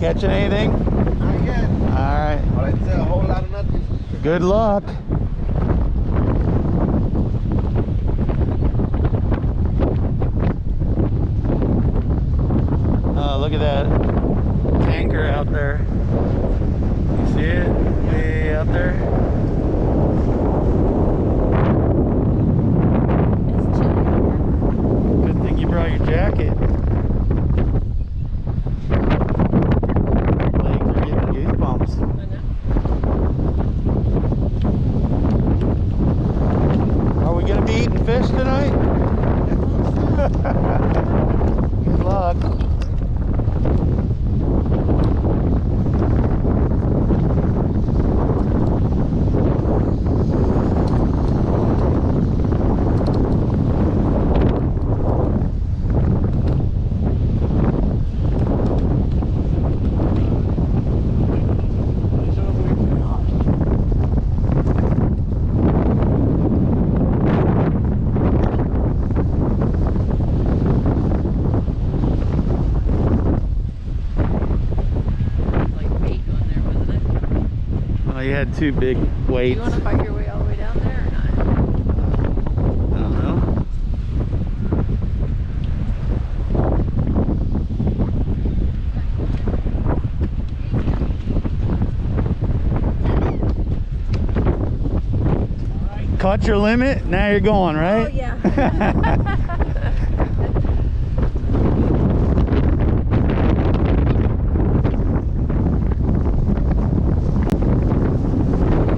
Catching anything? Not yet. Alright. But I'd say a whole lot of nothing. Good luck. Oh, look at that tanker out there. You see it? Way out there. It's chilly out here. Good thing you brought your jacket. Legs are getting goosebumps. I know. Are we gonna be eating fish tonight? Good luck. Oh, you had two big Do weights. you want to fight your way all the way down there or not? I don't know. Caught your limit, now you're going, right? Oh, yeah.